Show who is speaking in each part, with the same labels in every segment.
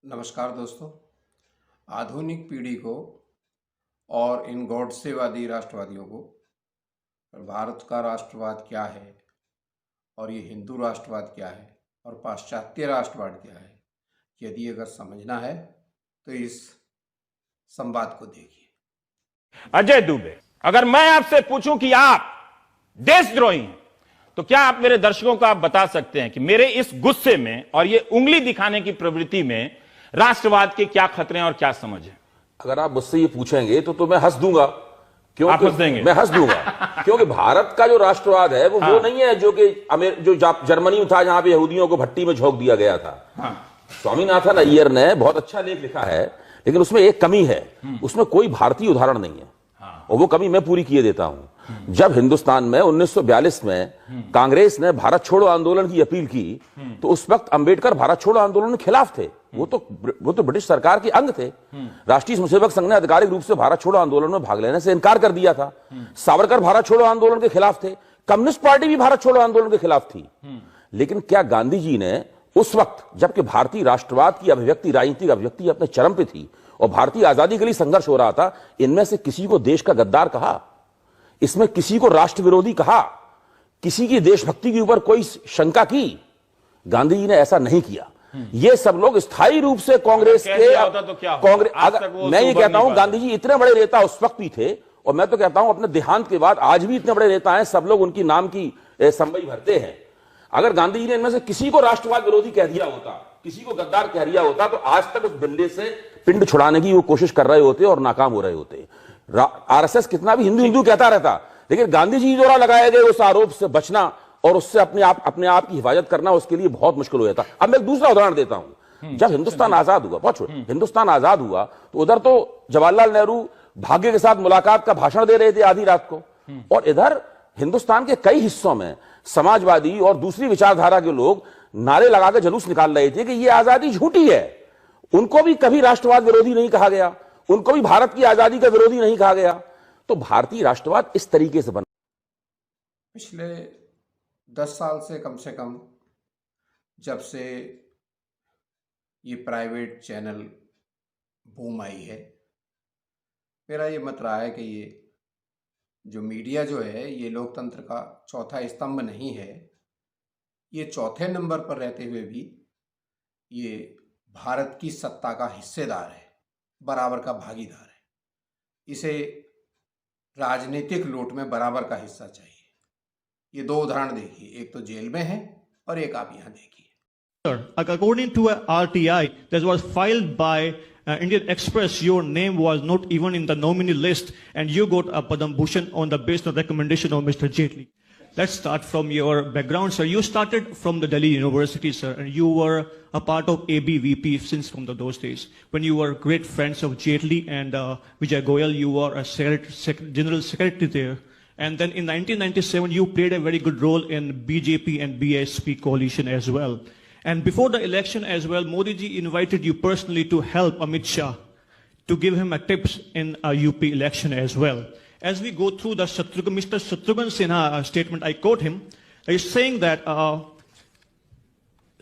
Speaker 1: नमस्कार दोस्तों। आधुनिक पीढ़ी को और इन गॉडसेवादी राष्ट्रवादियों को भारत का राष्ट्रवाद क्या है और ये हिंदू राष्ट्रवाद क्या है और पाश्चात्य राष्ट्रवाद क्या है, यदि अगर समझना है तो इस संवाद को देखिए।
Speaker 2: अजय दुबे, अगर मैं आपसे पूछूं कि आप देशद्रोही हैं, तो क्या आप मेरे दर्शकों को आप बता सकते हैं कि मेरे इस गुस्से में और ये उंगली दिखाने की प्रवृत्ति में राष्ट्रवाद के क्या खतरे हैं और क्या समझ है?
Speaker 3: अगर आप मुझसे ये पूछेंगे तो मैं हंस दूंगा। क्यों
Speaker 2: आप हंस देंगे?
Speaker 3: मैं हंस दूंगा क्योंकि भारत का जो राष्ट्रवाद है वो नहीं है जो कि जो जर्मनी में था, जहां पे यहूदियों को भट्टी में झोंक दिया गया था। स्वामीनाथन अय्यर ने बहुत अच्छा लेख लिखा है, लेकिन उसमें एक कमी है, उसमें कोई भारतीय उदाहरण नहीं है। और वो कमी मैं पूरी किए देता हूं। जब हिंदुस्तान में 1942 में कांग्रेस ने भारत छोड़ो आंदोलन की अपील की, तो उस वक्त अंबेडकर भारत छोड़ो आंदोलन के खिलाफ थे। वो तो ब्रिटिश सरकार के अंग थे। राष्ट्रीय स्वयंसेवक संघ ने आधिकारिक रूप से भारत छोड़ो आंदोलन में भाग लेने से इनकार कर दिया था। सावरकर भारत छोड़ो आंदोलन के खिलाफ थे। कम्युनिस्ट पार्टी भी भारत छोड़ो आंदोलन के खिलाफ थी। लेकिन क्या गांधी जी ने उस वक्त, जबकि भारतीय राष्ट्रवाद की अभिव्यक्ति, राजनीतिक अभिव्यक्ति अपने चरम पे थी और भारतीय आजादी के लिए संघर्ष हो रहा था, इनमें से किसी को देश का गद्दार कहा? इसमें किसी को राष्ट्र विरोधी कहा? किसी की देशभक्ति के ऊपर कोई शंका की? गांधी जी ने ऐसा नहीं किया। ये सब लोग स्थायी रूप से कांग्रेस के मैं ये कहता हूं, गांधी जी इतने बड़े नेता उस वक्त भी थे, और मैं तो कहता हूं अपने देहांत के बाद आज भी इतने बड़े नेता हैं, सब लोग उनकी नाम की संबई भरते हैं। अगर गांधी जी ने इनमें से किसी को राष्ट्रवाद विरोधी कह दिया होता, किसी को गद्दार कह दिया होता, तो आज तक उस डंडे से पिंड छुड़ाने की वो कोशिश कर रहे होते और नाकाम हो रहे होते। आरएसएस कितना भी हिंदू हिंदू कहता रहता, लेकिन गांधी जी द्वारा लगाए गए उस आरोप से बचना और उससे अपने आप की हिफाजत करना उसके लिए बहुत मुश्किल हो जाता। अब मैं एक दूसरा उदाहरण देता हूं। जब हिंदुस्तान आजाद हुआ, बहुत छोड़, हिंदुस्तान आजाद हुआ तो उधर तो जवाहरलाल नेहरू भाग्य के साथ मुलाकात का भाषण दे रहे थे आधी रात को, और इधर हिंदुस्तान के कई हिस्सों में समाजवादी और दूसरी विचारधारा के लोग नारे लगाकर जुलूस निकाल रहे थे कि यह आजादी झूठी है। उनको भी कभी राष्ट्रवाद विरोधी नहीं कहा गया, उनको भी भारत की आजादी का विरोधी नहीं कहा गया। तो भारतीय राष्ट्रवाद इस तरीके से बना।
Speaker 1: पिछले 10 साल से कम जब से ये प्राइवेट चैनल बूम आई है, मेरा ये मत रहा है कि ये जो मीडिया जो है ये लोकतंत्र का चौथा स्तंभ नहीं है। ये चौथे नंबर पर रहते हुए भी ये भारत की सत्ता का हिस्सेदार है, बराबर का भागीदार है। इसे राजनीतिक लूट में बराबर का हिस्सा चाहिए। ये दो उदाहरण देखिए, एक तो जेल में है और एक आप यहां देखिए।
Speaker 4: According to RTI that was filed by Indian Express, your name was not even in the nominee list, and you got a Padam Bhushan on the basis of recommendation of Mr. Jaitley. Let's start from your background, sir. You started from the Delhi University, sir, and you were a part of ABVP since from those days. When you were great friends of Jaitley and Vijay Goyal, you were a general secretary there. And then in 1997, you played a very good role in BJP and BSP coalition as well. And before the election as well, Modi ji invited you personally to help Amit Shah, to give him a tips in a UP election as well. As we go through the Mr. Shatrughan Sinha statement, I quote him, he's saying that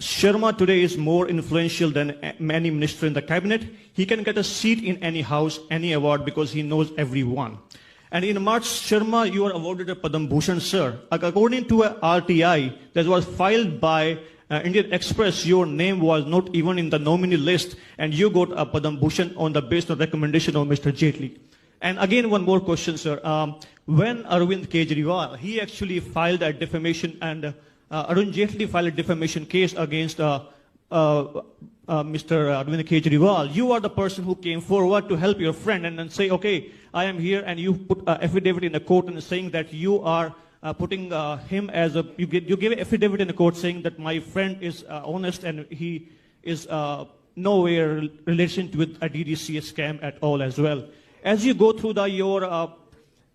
Speaker 4: Sharma today is more influential than many minister in the cabinet. He can get a seat in any house, any award, because he knows everyone. And in March, Sharma, you were awarded a Padam Bhushan, sir. According to a RTI that was filed by Indian Express, your name was not even in the nominee list, and you got a Padam Bhushan on the basis of recommendation of Mr. Jaitley. And again, one more question, sir. When Arvind Kejriwal, he actually filed a defamation, and Arun Jaitley filed a defamation case against Mr. Arvind Kejriwal, you are the person who came forward to help your friend and then say, okay, I am here, and you put affidavit in the court and saying that you are putting him as a, you give an affidavit in the court saying that my friend is honest and he is nowhere relation with a DDCA scam at all as well. As you go through your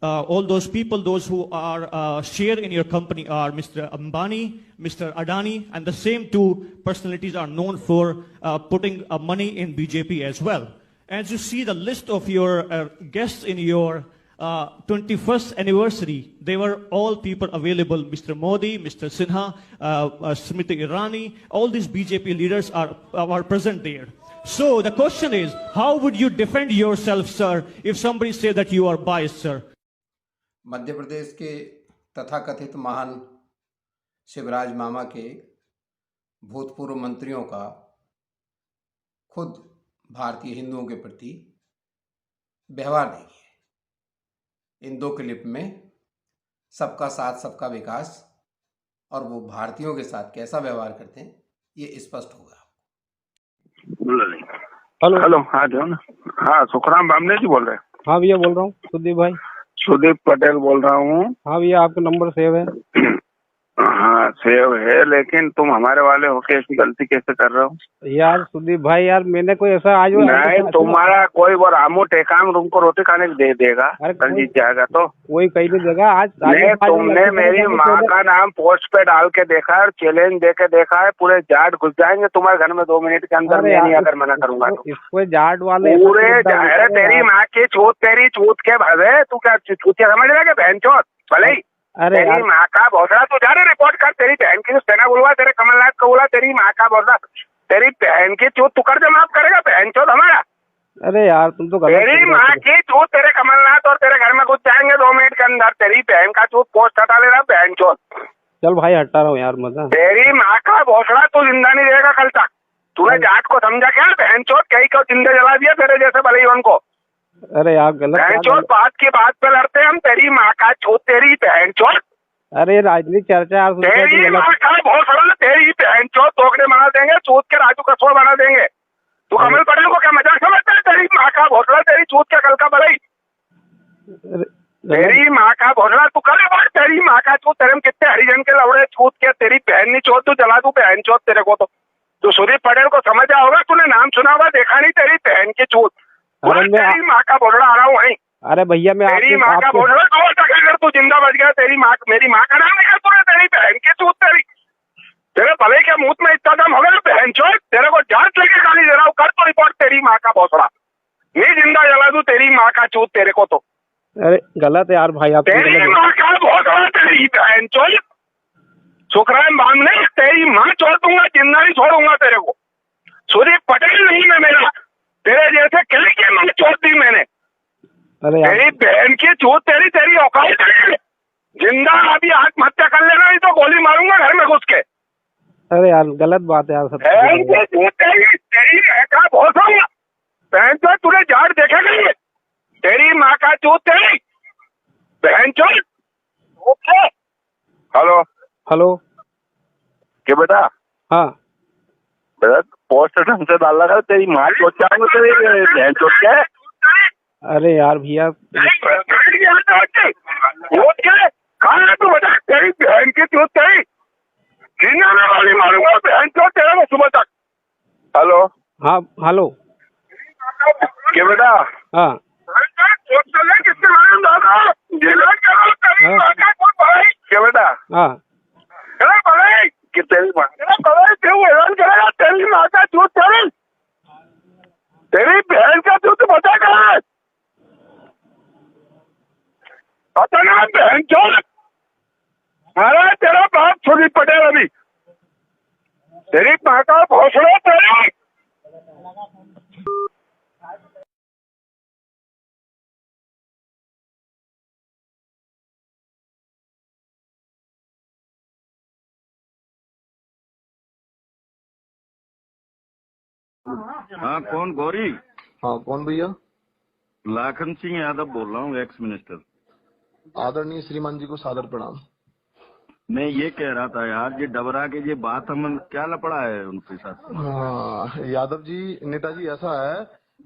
Speaker 4: all those people, those who are share in your company are Mr. Ambani, Mr. Adani, and the same two personalities are known for putting money in BJP as well. As you see the list of your guests in your 21st anniversary, they were all people available. Mr. Modi, Mr. Sinha, Smriti Irani, all these BJP leaders are present there. So the question is, how would you defend yourself, sir, if somebody say that you are biased, sir?
Speaker 1: Madhya Pradesh के तथाकथित महान शिवराज मामा के भूतपूर्व मंत्रियों का खुद भारतीय हिंदुओं के प्रति व्यवहार देखिए। इन दो क्लिप में सबका साथ सबका विकास और वो भारतीयों के साथ कैसा व्यवहार करते हैं ये स्पष्ट होगा।
Speaker 5: हेलो
Speaker 6: हेलो, हाँ जो ना, हाँ सुखराम बामने जी बोल रहे हैं?
Speaker 5: हाँ भैया बोल रहा हूँ सुदीप भाई।
Speaker 6: सुदीप पटेल बोल रहा हूँ।
Speaker 5: हाँ भैया आपका नंबर सेव है।
Speaker 6: हाँ सेव है, लेकिन तुम हमारे वाले होके ऐसी गलती कैसे कर रहे हो?
Speaker 5: यार सुदीप भाई यार मैंने कोई ऐसा आज
Speaker 6: नहीं, तुम्हारा कोई वो रामू टेकाम तुमको रोटी खाने दे देगा, कल जीत जाएगा तो
Speaker 5: कोई कहीं नहीं देगा। आज
Speaker 6: तुमने मेरी माँ का नाम पोस्ट पे डाल के देखा है और चैलेंज दे के देखा है, पूरे जाट घुस जाएंगे तुम्हारे घर में 2 मिनट के अंदर। मैं नहीं अगर मना करूंगा तो
Speaker 5: इसको जाट वाले
Speaker 6: पूरे तेरी माँ की चूत, तेरी चूत के भले तू क्या चूतिया समझ रहा है? बहन चौथ भले ही तेरी माँ का भौसला, तू जा रहे रिपोर्ट कर। तेरी बहन की सेना बुलवा, तेरे कमलनाथ को बोला, तेरी माँ का भौसला, तेरी बहन की चूत तू कर दे, माफ करेगा बहन चौथ हमारा?
Speaker 5: अरे यार तुम तो
Speaker 6: तेरी माँ की चूत, तेरे कमलनाथ और तेरे घर में घुस जाएंगे 2 मिनट के अंदर। तेरी बहन का चूत पोस्ट हटा ले रहा बहन चौथ।
Speaker 5: चल भाई हटा रहा हूँ यार मजा।
Speaker 6: तेरी माँ का भौसला तू जिंदा नहीं रहेगा कल तक। तूने जाट को समझा क्या? बहन चौथ कहीं को जिंदे जला दिया तेरे जैसे भले ही उनको।
Speaker 5: अरे यार गलत
Speaker 6: बहन चौथ बात की बात पे लड़ते हम। तेरी माँ का चूत, तेरी बहन चौथ।
Speaker 5: अरे राजनीतिक चर्चा यार
Speaker 6: तेरी माँ का भौसला, तेरी बहन चौथ टोकरे बना देंगे, चूत के राजू कसोड़ बना देंगे। तू कमल पटेल को क्या मजाक समझता है? तेरी माँ का भौसला, तेरी चूत के कल का भलाई, तेरी माँ का भौसला तू करे बात। तेरी माँ का चूत, तेरे में कितने हरिजन के लौड़े चूत के, तेरी बहन नहीं चौथ, तू जला दू बहन चौथ तेरे को। तो सुदीप पटेल को समझा होगा, तूने नाम सुना होगा, देखा नहीं? तेरी बहन की चूत, तेरी माँ का भौसला आ रहा हूँ वहीं।
Speaker 5: अरे भैया मैं
Speaker 6: तेरी माँ का भौसला कौन सा? अगर तू जिंदा बच गया, तेरी माँ, मेरी माँ का नाम निकल तूने, तेरी बहन की चूत, तेरे भले के मुंह में इतना दम हो गया बहन चौथ, तेरे को जांच लेके गाली दे रहा हूँ, कर तो रिपोर्ट। तेरी माँ का भौसला नहीं जिंदा जला दूं तेरी माँ का चूत तेरे को तो।
Speaker 5: अरे गलत है यार भाई आप।
Speaker 6: तेरी माँ का भौसला, तेरी बहन चौथ। सुखराम बामने तेरी माँ छोड़ दूंगा, जिंदा नहीं छोड़ूंगा तेरे को। सुदीप पटेल नहीं मैं मेरा, तेरे जैसे किले के माँ छोड़ दी मैंने।
Speaker 5: अरे
Speaker 6: तेरी बहन की चूत, तेरी औकात है जिंदा। अभी आत्महत्या कर लेना, नहीं तो गोली मारूंगा घर में घुस के।
Speaker 5: अरे यार गलत बात है यार सब।
Speaker 6: तेरी माँ का भौसला, बहन चौथ तूने जाट देखे नहीं? तेरी माँ का चूत, तेरी बहन चौथ। ओके हेलो
Speaker 5: हेलो
Speaker 6: क्या बेटा?
Speaker 5: हाँ
Speaker 6: बेटा पोस्ट ढंग से डाल लगा, तेरी माँ चौथ क्या तेरी बहन चौथ क्या है?
Speaker 5: अरे यार भैया
Speaker 6: कहा तू बता? तेरी बहन की चूत, तेरी जिंदा में वाली मारूंगा बहन चौथ तेरे को सुबह तक। हेलो
Speaker 5: हाँ हेलो
Speaker 6: क्या बेटा?
Speaker 5: हाँ
Speaker 6: किसके बारे में दादा क्या बेटा?
Speaker 5: हाँ
Speaker 6: भले कि तेरी माँ क्यों ऐलान करेगा? तेरी माँ का चूत, तेरी बहन का चूत बता कर पता ना बहन चौथ। अरे तेरा बाप सुदीप पटेल, अभी तेरी माँ का भौसला, तेरी
Speaker 7: हाँ कौन? गौरी?
Speaker 8: हाँ कौन भैया?
Speaker 7: लाखन सिंह यादव बोल रहा हूँ, एक्स मिनिस्टर।
Speaker 8: आदरणीय श्रीमान जी को सादर प्रणाम।
Speaker 7: मैं ये कह रहा था यार, ये डबरा के ये बात हम क्या लपड़ा है उनके साथ?
Speaker 8: हाँ यादव जी, नेताजी ऐसा है,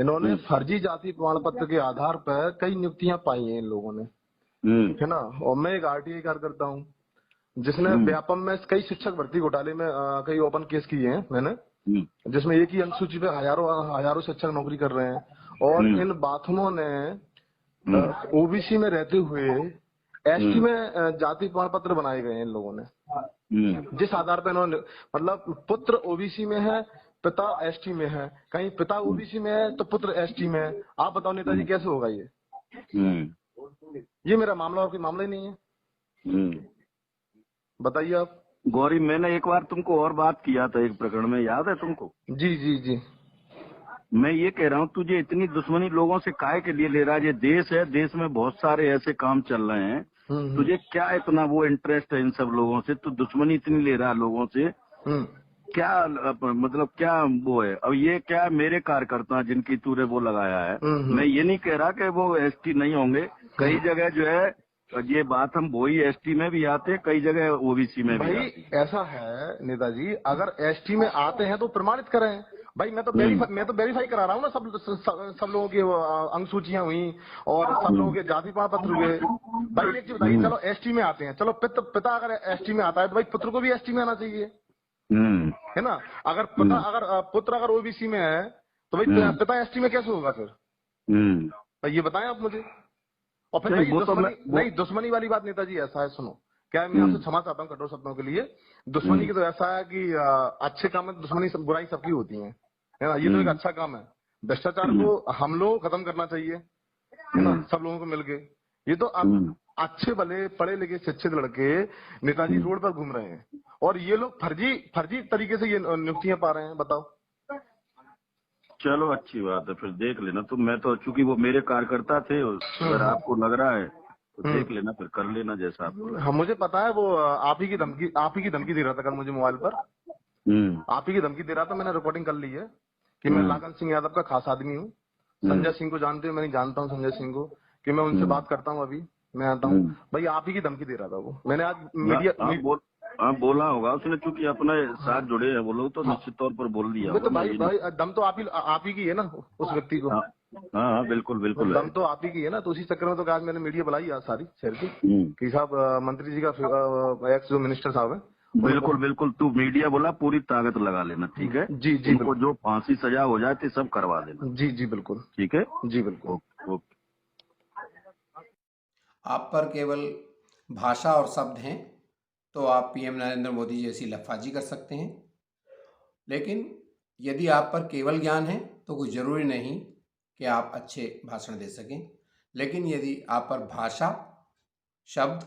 Speaker 8: इन्होंने फर्जी जाति प्रमाण पत्र के आधार पर कई नियुक्तियां पाई हैं इन लोगों ने, है ना। और मैं एक RTI कार्यकर्ता हूँ जिसने व्यापम में कई शिक्षक भर्ती घोटाले में कई ओपन केस किए हैं मैंने, जिसमें एक ही अनुसूची पे हजारों शिक्षक नौकरी कर रहे हैं। और इन बाथरूमों ने OBC में रहते हुए ST में जाति प्रमाण पत्र बनाए गए हैं इन लोगों ने, जिस आधार पर इन्होंने, मतलब पुत्र OBC में है, पिता ST में है, कहीं पिता OBC में है तो पुत्र ST में है। आप बताओ नेताजी कैसे होगा ये मेरा मामला और कोई मामला ही नहीं है। बताइए आप।
Speaker 7: गौरी मैंने एक बार तुमको और बात किया था एक प्रकरण में, याद है तुमको?
Speaker 8: जी जी जी।
Speaker 7: मैं ये कह रहा हूँ तुझे इतनी दुश्मनी लोगों से काहे के लिए ले रहा है? ये देश है, देश में बहुत सारे ऐसे काम चल रहे हैं, तुझे क्या इतना वो इंटरेस्ट है इन सब लोगों से? तू दुश्मनी इतनी ले रहा है लोगों से, क्या मतलब क्या वो है? अब ये क्या मेरे कार्यकर्ता जिनकी तूने वो लगाया है, मैं ये नहीं कह रहा कि वो एसटी नहीं होंगे, कई जगह जो है ये बात हम वही एसटी में भी आते हैं, कई जगह ओबीसी में भी आते हैं।
Speaker 8: ऐसा है नेताजी, अगर एसटी में आते हैं तो प्रमाणित करें भाई। मैं तो वेरीफाई करा रहा हूँ ना, सब लोगों की अंकसूचियां हुई और सब लोगों के जाति प्रमाण पत्र हुए। भाई एक चीज बताइए, चलो एसटी में आते हैं, चलो पिता अगर एसटी में आता है तो भाई पुत्र को भी एसटी में आना चाहिए, है ना? अगर पुत्र अगर ओबीसी में है तो भाई पिता एसटी में कैसे होगा फिर? भाई ये बताएं आप मुझे। और फिर नहीं, दुश्मनी वाली बात नेताजी ऐसा है, सुनो, क्या है, मैं आपसे क्षमा चाहता हूँ कठोर शब्दों के लिए। दुश्मनी की तो ऐसा है कि अच्छे काम में दुश्मनी सब बुराई सबकी होती है ना? ये तो एक अच्छा काम है। भ्रष्टाचार को हम लोग खत्म करना चाहिए, है ना, सब लोगों को मिलके। ये तो अच्छे भले पढ़े लिखे शिक्षित लड़के नेताजी रोड पर घूम रहे हैं और ये लोग फर्जी तरीके से ये नियुक्तियां पा रहे हैं, बताओ।
Speaker 7: चलो अच्छी बात है, फिर देख लेना। तो मैं तो चूंकि वो मेरे कार्यकर्ता थे, अगर आपको लग रहा है तो देख लेना, फिर कर लेना जैसा आपको।
Speaker 8: हाँ मुझे पता है, वो आप ही की धमकी दे रहा था कल मुझे मोबाइल पर। आप ही की धमकी दे रहा था, मैंने रिकॉर्डिंग कर ली है कि मैं लाखन सिंह यादव का खास आदमी हूँ। संजय सिंह को जानते हो, मैं नहीं जानता हूँ संजय सिंह को, कि मैं उनसे बात करता हूँ, अभी मैं आता हूँ। भाई आप ही की धमकी दे रहा था वो। मैंने आज मीडिया
Speaker 7: बोला होगा उसने, चूंकि अपने साथ जुड़े हैं वो लोग, तो निश्चित तौर पर बोल दिया।
Speaker 8: तो भाई दम तो आप ही की है ना उस व्यक्ति को।
Speaker 7: हाँ बिल्कुल बिल्कुल,
Speaker 8: दम तो आप ही की है ना। तो उसी चक्कर में तो आज मैंने मीडिया बुलाई आज सारी शहर की कि साहब मंत्री जी का एक्स जो मिनिस्टर साहब है।
Speaker 7: बिल्कुल बिल्कुल, तू मीडिया बोला, पूरी ताकत लगा लेना, ठीक है?
Speaker 8: जी जी,
Speaker 7: उनको जो फांसी सजा हो जाए तो सब करवा देना।
Speaker 8: जी जी बिल्कुल,
Speaker 7: ठीक है
Speaker 8: जी बिल्कुल।
Speaker 7: ओके।
Speaker 1: आप पर केवल भाषा और शब्द हैं तो आप पीएम नरेंद्र मोदी जैसी लफाजी कर सकते हैं, लेकिन यदि आप पर केवल ज्ञान है तो कोई ज़रूरी नहीं कि आप अच्छे भाषण दे सकें। लेकिन यदि आप पर भाषा, शब्द,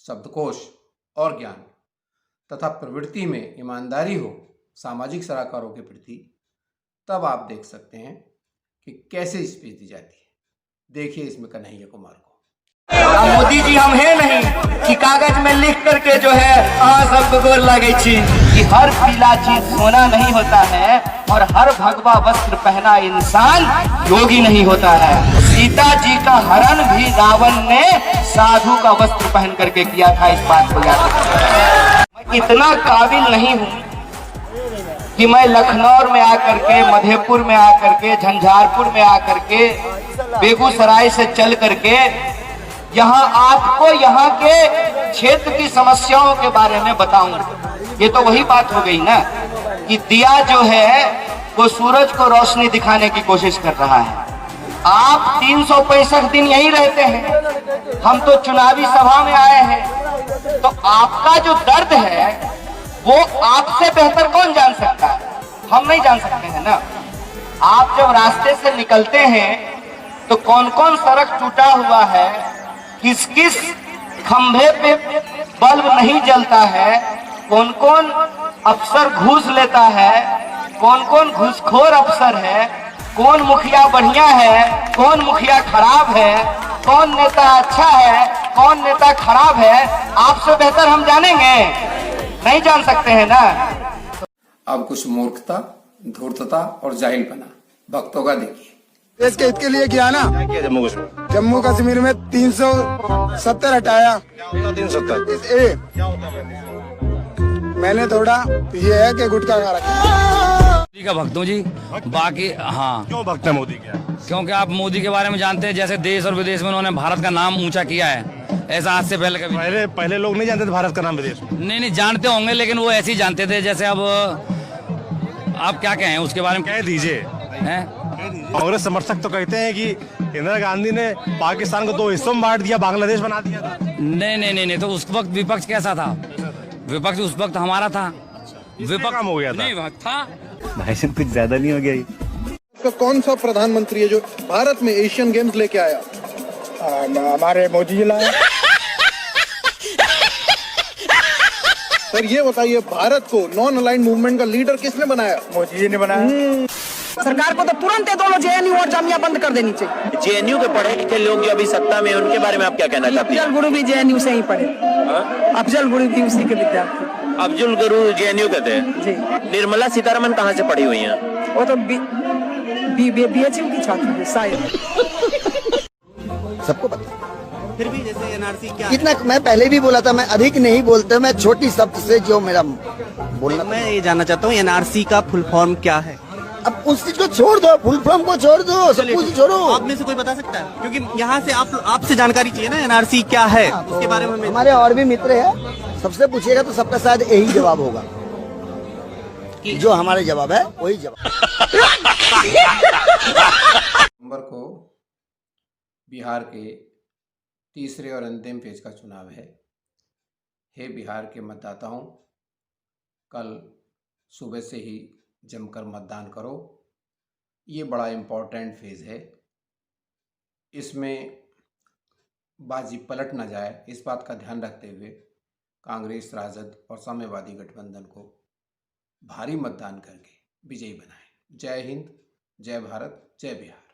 Speaker 1: शब्दकोश और ज्ञान तथा प्रवृत्ति में ईमानदारी हो सामाजिक सरोकारों के प्रति, तब आप देख सकते हैं कि कैसे स्पीच दी जाती है। देखिए इसमें कन्हैया कुमार को।
Speaker 9: मोदी जी हम है नहीं कि कागज में लिख करके जो है सबको गोर लगे छी कि हर पीला चीज सोना नहीं होता है और हर भगवा वस्त्र पहना इंसान योगी नहीं होता है। सीता जी का हरण भी रावण ने साधु का वस्त्र पहन करके किया था, इस बात को याद रखिए। मैं इतना काबिल नहीं हूँ कि मैं लखनऊ में आकर के, मधेपुर में आकर के, झंझारपुर में आकर के, बेगूसराय से चल करके यहाँ आपको यहाँ के क्षेत्र की समस्याओं के बारे में बताऊं। ये तो वही बात हो गई ना कि दिया जो है वो सूरज को रोशनी दिखाने की कोशिश कर रहा है। आप 365 दिन यही रहते हैं, हम तो चुनावी सभा में आए हैं। तो आपका जो दर्द है वो आपसे बेहतर कौन जान सकता है? हम नहीं जान सकते हैं ना। आप जब रास्ते से निकलते हैं तो कौन कौन सड़क टूटा हुआ है, किस किस खंभे पे बल्ब नहीं जलता है, कौन कौन अफसर घूस लेता है, कौन कौन घूसखोर अफसर है, कौन मुखिया बढ़िया है, कौन मुखिया खराब है, कौन नेता अच्छा है, कौन नेता खराब है, आपसे बेहतर हम जानेंगे? नहीं जान सकते हैं ना।
Speaker 1: अब कुछ मूर्खता, धूर्तता और जाहिलपना भक्तों का देखिए।
Speaker 10: देश के हित के लिए किया ना। जम्मू कश्मीर में 370 हटाया। 370 मैंने थोड़ा ये है कि गुटखा खा रखा।
Speaker 11: मोदी का भक्त हूँ जी। बाकी हाँ,
Speaker 12: क्यों भक्त है मोदी के?
Speaker 11: क्योंकि आप मोदी के बारे में जानते हैं, जैसे देश और विदेश में उन्होंने भारत का नाम ऊंचा किया है, ऐसा आज से पहले कभी
Speaker 12: पहले लोग नहीं जानते थे भारत का नाम विदेश में।
Speaker 11: नहीं जानते होंगे, लेकिन वो ऐसे ही जानते थे। जैसे अब आप क्या कहें उसके बारे में?
Speaker 12: कह दीजिए। कांग्रेस समर्थक तो कहते हैं कि इंदिरा गांधी ने पाकिस्तान को 2 हिस्सों में बांट दिया, बांग्लादेश बना दिया था।
Speaker 11: नहीं, तो उस वक्त विपक्ष कैसा था? विपक्ष उस वक्त हमारा था।
Speaker 12: विपक्ष हो गया था।
Speaker 11: नहीं था
Speaker 12: भाई साहब, कुछ ज्यादा नहीं हो गया?
Speaker 10: तो कौन सा प्रधानमंत्री है जो भारत में एशियन गेम्स लेके आया? हमारे मोदी जी लाए। सर ये बताइए, भारत को नॉन अलाइंड मूवमेंट का लीडर किसने बनाया? मोदी जी ने बनाया।
Speaker 9: सरकार को तो तुरंत ये दोनों जेएनयू और जामिया बंद कर देनी चाहिए।
Speaker 13: जेएनयू के पढ़े लिखे लोग जो अभी सत्ता में हैं, उनके बारे में आप क्या कहना चाहते हैं?
Speaker 9: अफजल गुरु भी जेएनयू से ही पढ़े। अफजल गुरु भी उसी के विद्यार्थी।
Speaker 13: अफजल गुरु जेएनयू के थे
Speaker 9: जी।
Speaker 13: निर्मला सीतारमन कहाँ से पढ़ी हुई हैं?
Speaker 9: वो तो बीएचयू की छात्र है शायद।
Speaker 10: सबको पता।
Speaker 14: फिर भी जैसे एनआरसी क्या
Speaker 10: इतना मैं पहले भी बोला था, मैं अधिक नहीं बोलता, मैं छोटी शब्द से जो मेरा बोलना।
Speaker 14: मैं ये जानना चाहता हूँ एनआरसी का फुल फॉर्म क्या है?
Speaker 10: अब उस चीज को छोड़ दो, फुल फॉर्म को छोड़ दो, सब कुछ छोड़ो।
Speaker 14: आप में से कोई बता सकता है? क्योंकि यहाँ से आपसे जानकारी चाहिए ना, एनआरसी क्या है उसके बारे में।
Speaker 10: हमारे और भी मित्र हैं, सबसे पूछिएगा तो सबका शायद यही जवाब होगा, जो हमारे जवाब है वही जवाब।
Speaker 1: नवंबर को बिहार के तीसरे और अंतिम फेज का चुनाव है। हे बिहार के मतदाताओं, कल सुबह से ही जमकर मतदान करो। ये बड़ा इम्पोर्टेंट फेज है, इसमें बाजी पलट ना जाए, इस बात का ध्यान रखते हुए कांग्रेस, राजद और साम्यवादी गठबंधन को भारी मतदान करके विजयी बनाएं। जय हिंद, जय भारत, जय बिहार।